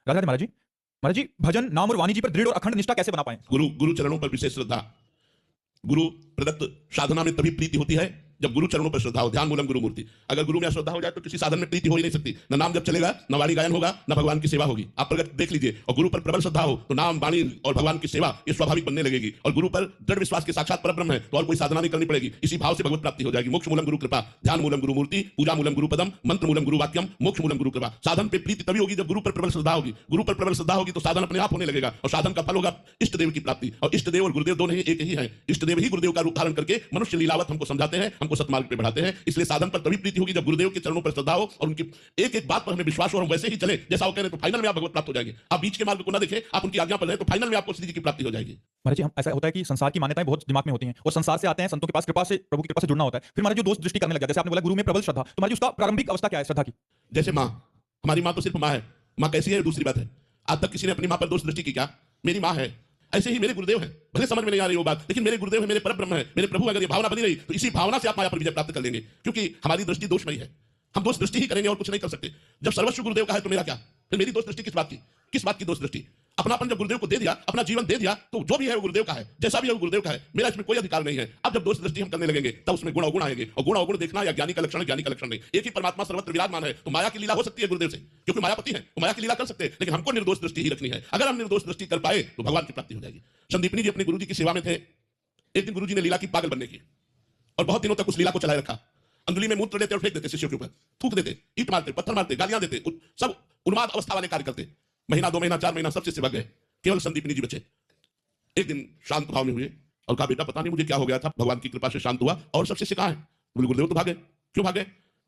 राधे राधे महाराज जी। महाराज जी, भजन नाम और वाणी जी पर दृढ़ और अखंड निष्ठा कैसे बना पाए? गुरु गुरु चरणों पर विशेष श्रद्धा। गुरु प्रदत्त साधना में तभी प्रीति होती है जब गुरु चरणों पर श्रद्धा हो। ध्यान मूलम गुरु मूर्ति। अगर गुरु में अश्रद्धा हो जाए तो किसी साधन में प्रीति हो ही नहीं सकती। न नाम जब चलेगा, न वाणी गायन होगा, न भगवान की सेवा होगी। आप प्रगट देख लीजिए। और गुरु पर प्रबल श्रद्धा हो तो नाम, वाणी और भगवान की सेवा ये स्वाभाविक बनने लगेगी। और गुरु पर दृढ़ विश्वास के साक्षात परब्रह्म है तो और कोई साधना नहीं करनी पड़ेगी। इसी भाव से भगवत प्राप्ति हो जाएगी। मोक्ष मूलम गुरु कृपा, ध्यान मूलम गुरु मूर्ति, पूजा मूलम गुरु पदम, मंत्र मूलम गुरु वाक्यम, मोक्ष मूलम गुरु कृपा। साधन पे प्रीति तभी होगी जब गुरु पर प्रबल श्रद्धा होगी। गुरु पर प्रबल श्रद्धा होगी तो साधन अपने आप होने लगेगा और साधन का फल होगा इष्ट देव की प्राप्ति। और इष्ट देव और गुरुदेव दोनों ही एक ही है। इष्ट देव ही गुरुदेव का रूप धारण करके मनुष्य लीलावत हमको समझाते हैं, हमको सतमार्ग पे बढ़ाते हैं। इसलिए साधन पर तभी प्रीति होगी जब गुरुदेव के चरणों पर श्रद्धा हो और उनकी एक एक बात पर हमें विश्वास हो और हम वैसे ही चले जैसा वो कह रहे तो फाइनल में आप भगवत प्राप्त हो जाएंगे। आप बीच के मार्ग को ना देखें, आप उनकी आज्ञा पर रहे तो फाइनल में आपको श्री जी की प्राप्ति हो जाएगी। महाराज जी, हम ऐसा होता है कि संसार की मान्यताएं बहुत दिमाग में होती हैं और संसार से आते हैं, संतों के पास कृपा से, प्रभु की कृपा से जुड़ना होता है। फिर महाराज जो दोष दृष्टि करने लग जाए, जैसे आपने बोला गुरु में प्रबल श्रद्धा, तो महाराज उसका प्रारंभिक अवस्था क्या है श्रद्धा की? जैसे माँ, हमारी माँ तो सिर्फ माँ है। माँ कैसी है दूसरी बात है। आज तक किसी ने अपनी माँ पर दोष दृष्टि की क्या? मेरी माँ है। ऐसे ही मेरे गुरुदेव हैं। भले समझ में नहीं आ रही वो बात, लेकिन मेरे गुरुदेव है, मेरे परब्रह्म है, मेरे प्रभु। अगर ये भावना बनी रही तो इसी भावना से आप माया पर विजय प्राप्त कर लेंगे, क्योंकि हमारी दृष्टि दोषमयी है। हम दोष दृष्टि ही करेंगे और कुछ नहीं कर सकते। जब सर्वस्व गुरुदेव का है तो मेरा क्या? फिर मेरी दोष दृष्टि किस बात की? किस बात की दोष दृष्टि? अपनापन जब गुरुदेव को दे दिया, अपना जीवन दे दिया, तो जो भी है वो गुरुदेव का है, जैसा भी है वो गुरुदेव का है। मेरा इसमें कोई अधिकार नहीं है। अब जब दोष दृष्टि हम करने लगेंगे तब उसमें गुण अवगुण आएंगे। और गुण अवगुण देखना या ज्ञानी का लक्षण है, ज्ञानी का लक्षण नहीं। एक ही परमात्मा सर्वत्र विराजमान है तो माया की लीला हो सकती है गुरुदेव से, क्योंकि मायापति है, वो माया की लीला कर सकते हैं। लेकिन हमको निर्दोष दृष्टि ही रखनी है। अगर हम निर्दोष दृष्टि कर पाए तो भगवान की प्राप्ति हो जाएगी। संदीपनी जी अपने गुरु जी की सेवा में थे। एक दिन गुरु जी ने लीला की पागल बनने की और बहुत दिनों तक उस लीला को चलाए रखा। अंगुली में मूत्र लेते और फेंक देते शिष्यों के ऊपर, थूक देते, ईंट मारते, पत्थर मारते, गालियां देते, सब उन्माद अवस्था वाले कार्य करते। महीना, 2 महीना, 4 महीना सब शिष्य भाग गए, केवल संदीपनी जी बचे। एक दिन शांत भाव में हुए और कहा, बेटा पता नहीं मुझे क्या हो गया था, भगवान की कृपा से शांत हुआ। और सब शिष्य कहाँ है? बोले गुरुदेव तो भागे। क्यों भागे?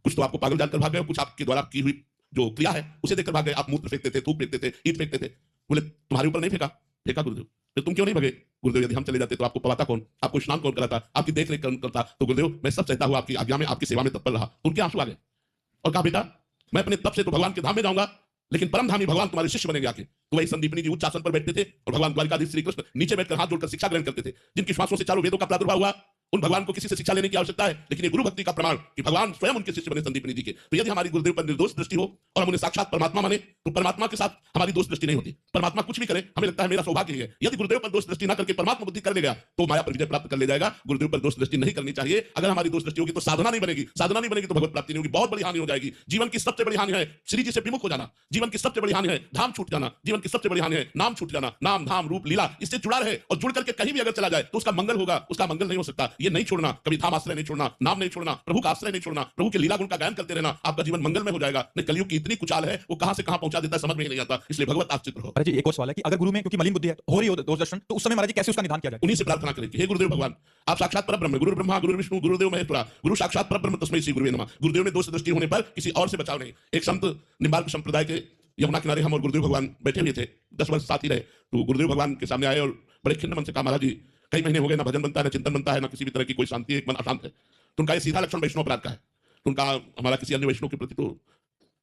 कुछ तो आपको पागल जानकर भाग गए, कुछ आपके द्वारा की हुई जो क्रिया है उसे देखकर भाग गए। आप मूत्र फेंकते थे, थूक फेंकते थे, ईंट फेंकते थे। बोले तुम्हारे ऊपर नहीं फेंका? फेंका गुरुदेव। फिर तुम क्यों नहीं भागे? गुरुदेव यदि हम चले जाते तो आपको पवाता कौन, आपको स्नान कौन कराता, आपकी देख रेख कौन करता? तो गुरुदेव मैं सब चाहता हुआ आपकी आज्ञा में, आपकी सेवा में तत्पर रहा। उनके आंसू आ गए और कहा, बेटा मैं अपने तप से तो भगवान के धाम में जाऊंगा, लेकिन परमधामी भगवान तुम्हारे शिष्य बनेंगे आके। तो वही संदीपनी जी उच्च आसन पर बैठते थे और भगवान द्वारिकाधीश श्री कृष्ण नीचे बैठकर हाथ जोड़कर शिक्षा ग्रहण करते थे। जिनकी श्वासों से चारों वेदों का प्रादुर्भाव हुआ, उन भगवान को किसी से शिक्षा लेने की आवश्यकता है, लेकिन ये गुरु भक्ति का प्रमाण कि भगवान स्वयं उनके शिष्य बने संदीपनी जी के। तो यदि हमारी गुरुदेव पर निर्दोष दृष्टि हो और हम उन्हें साक्षात परमात्मा माने तो परमात्मा के साथ हमारी दोष दृष्टि नहीं होती। परमात्मा कुछ भी करे हमें लगता है मेरा सौभाग्य ही है। यदि गुरुदेव पर दोष दृष्टि न करके परमात्मा बुद्धि कर लेगा तो माया पर विजय प्राप्त कर ले जाएगा। गुरुदेव पर दोष दृष्टि नहीं करनी चाहिए। अगर हमारी दोष दृष्टि होगी तो साधना नहीं बनेगी, साधना नहीं बनेगी तो भगवत प्राप्ति नहीं होगी। बहुत बड़ी हानि हो जाएगी। जीवन की सबसे बड़ी हानि है श्री जी से विमुख हो जाना। जीवन की सबसे बड़ी हानि है धाम छूट जाना। जीवन की सबसे बड़ी हानि है नाम छूट जाना। नाम, धाम, रूप, लीला इससे जुड़ा रहे और जुड़ करके कहीं भी अगर चला जाए तो उसका मंगल होगा, उसका मंगल नहीं हो सकता। ये नहीं छोड़ना, कभी धाम आश्रय नहीं छोड़ना, नाम नहीं छोड़ना, प्रभु का आश्रय नहीं छोड़ना, प्रभु के लीला गुण का गायन करते रहना। आपका जीवन मंगल में हो जाएगा। नहीं कलयुग की इतनी कुचाल है, वो कहां से कहां पहुंचा देता है समझ में ही नहीं आता। इसलिए भगवत आश्रित रहो। महाराज जी, एक और सवाल है कि अगर गुरु में क्योंकि मलिन बुद्धि है, हो रही हो दोष दर्शन, तो उस समय महाराज जी कैसे उसका निदान किया जाए? उन्हीं से प्रार्थना करें कि हे गुरुदेव भगवान, आप साक्षात परब्रह्म, गुरु ब्रह्मा गुरु विष्णु गुरुदेव महेश्वरा, गुरु साक्षात परब्रह्म तस्मै श्री गुरुवे नमः। गुरुदेव में दोष दृष्टि होने पर किसी और से बचाव नहीं। एक संत निम्बार्क संप्रदाय के यमुना किनारे हम और गुरुदेव भगवान बैठे हुए थे, 10 वर्ष साथ ही रहे। तो गुरुदेव भगवान के सामने आए और बड़े खिन्न मन से कहा, महाराज जी कई महीने हो गए ना भजन बनता है, ना चिंतन बनता है, ना किसी भी तरह की कोई शांति, एक मन अशांत है। तो उनका ये सीधा लक्षण वैष्णव अपराध का है। तो उनका हमारा किसी अन्य वैष्णव के प्रति तो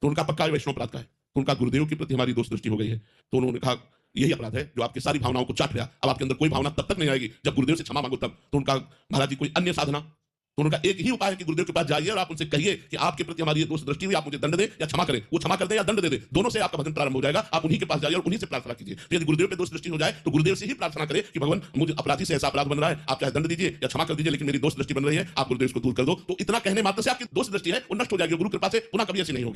उनका पक्का वैष्णव अपराध का है। तो उनका गुरुदेव के प्रति हमारी दोष दृष्टि हो गई है। तो उन्होंने कहा यही अपराध है जो आपकी सारी भावनाओं को चाट लिया। अब आपके अंदर कोई भावना तब तक नहीं आएगी जब गुरुदेव से क्षमा मांगो तब। तो उनका, महाराज जी कोई अन्य साधना? तो उनका एक ही उपाय है कि गुरुदेव के पास जाइए और आप उनसे कहिए कि आपके प्रति हमारी ये दोष दृष्टि हुई, आप मुझे दंड दें या क्षमा करें। वो क्षमा कर दे या दंड दे दे, दोनों से आपका भजन प्रारंभ हो जाएगा। आप उन्हीं के पास जाइए और उन्हीं से प्रार्थना कीजिए। तो यदि गुरुदेव पे दोष दृष्टि हो जाए तो गुरुदेव से ही प्रार्थना करें कि भगवान मुझे अपराधी से ऐसा अपराध बन रहा है, आप चाहे दंड दीजिए या क्षमा कर दीजिए, लेकिन मेरी दोष दृष्टि बन रही है, आप गुरुदेव को दूर कर दो। तो इतना कहने मात्र से आपकी दोष दृष्टि है वो नष्ट हो जाएगी। गुरु कृपा से पुनः कभी ऐसी नहीं होगी।